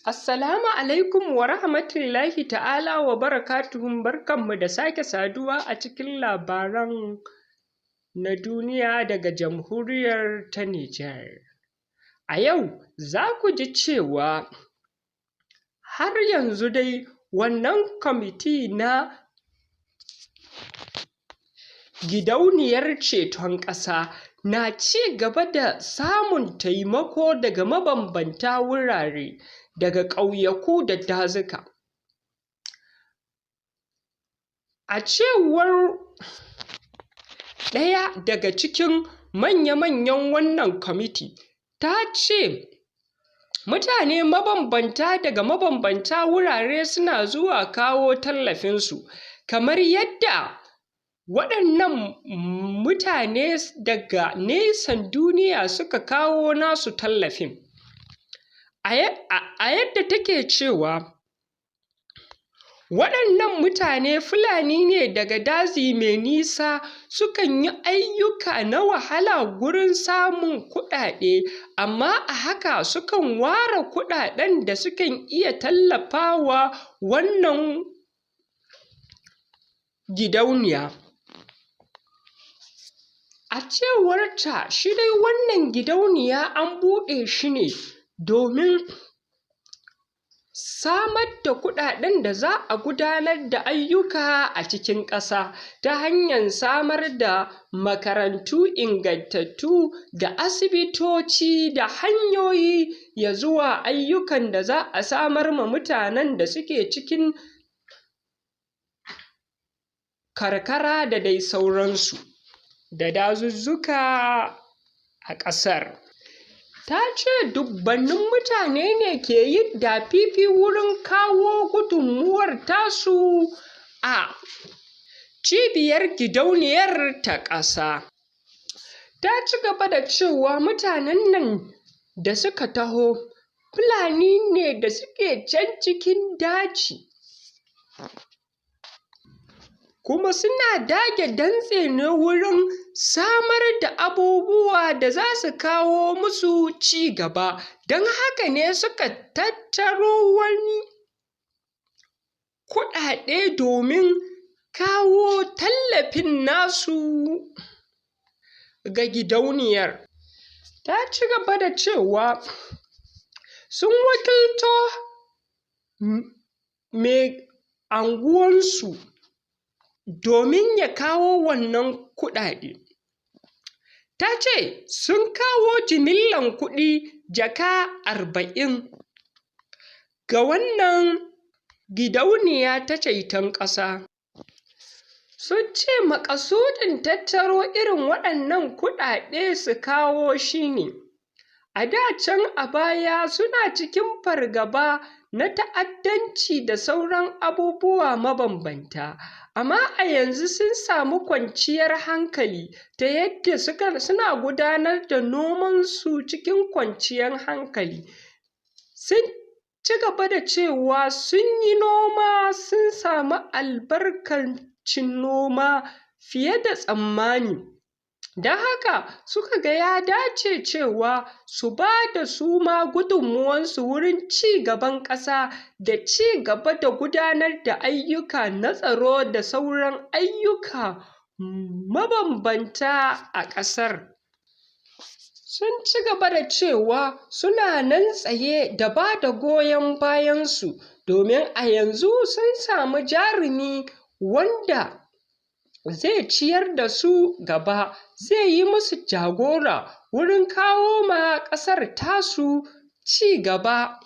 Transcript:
Assalamu alaikum wa rahmatullahi ta'ala wa barakatuhu, barkanmu da sake saduwa a cikin labaran na duniya daga jamhuriyar ta Nijar. A yau za ku ji cewa har yanzu dai wannan kwamiti na gidauniyar ceton ƙasa na ci gaba da samun taimako daga mabambanta wurare, daga ƙauyaku da dazuka. A cewar ɗaya daga cikin manya-manyan wannan kwamiti, ta ce mutane mabambanta daga mabambanta wurare suna zuwa kawo tallafinsu, kamar yadda waɗannan mutane daga nesan duniya suka kawo nasu tallafin. A yadda take cewa waɗannan mutane Fulani ne daga daji mai nisa, sukan yi ayyuka na wahala gurin samun kuɗaɗe, amma a haka sukan ware kuɗaɗen da sukan iya tallafawa wannan gidauniya. A cewarta shi dai wannan gidauniya an buɗe shi ne domin samar da kuɗaɗen da za a gudanar da ayyuka a cikin ƙasa, ta hanyar samar da makarantu ingantattu da asibitoci da hanyoyi ya zuwa ayyukan da za a samar ma mutanen da suke cikin karkara da dai sauransu, da dazuzzuka a ƙasar. Ta ce dubbannin mutane ne ke yin dafifi wurin kawo gudunmuwar tasu a cibiyar gidauniyar ta ƙasa. Ta ci gaba da cewa mutanen nan da suka taho Fulani ne da suke can cikin daji, kuma suna dage dantse ne wurin samar da abubuwa da za su kawo musu ci gaba, don haka ne suka tattaro wani kuɗaɗe domin kawo tallafin nasu ga gidauniyar. Ta ci gaba da cewa sun wakilto mai anguwarsu domin ya kawo wannan kuɗaɗe. Ta ce sun kawo jimillar kuɗi jaka 40 ga wannan gidauniya ta ceton ƙasa. Sun ce maƙasudin tattaro irin waɗannan kuɗaɗe su kawo shi ne, a da can a baya suna cikin fargaba na ta'addanci da sauran abubuwa mabambanta, amma a yanzu sun samu kwanciyar hankali ta yadda suna gudanar da nomansu cikin kwanciyar hankali. Sun ci gaba da cewa sun yi noma sun samu albarkacin noma fiye da tsammani, don haka suka ga ya dace cewa su ba da su ma gudunmuwarsu wurin ci gaban ƙasa da ci gaba da gudanar da ayyuka na tsaro da sauran ayyuka mabambanta a ƙasar. Sun ci gaba da cewa suna nan tsaye da ba da goyon bayansu, domin a yanzu sun samu jarumi wanda zai ciyar da su gaba, zai yi musu jagora wurin kawo ma ƙasar tasu ci gaba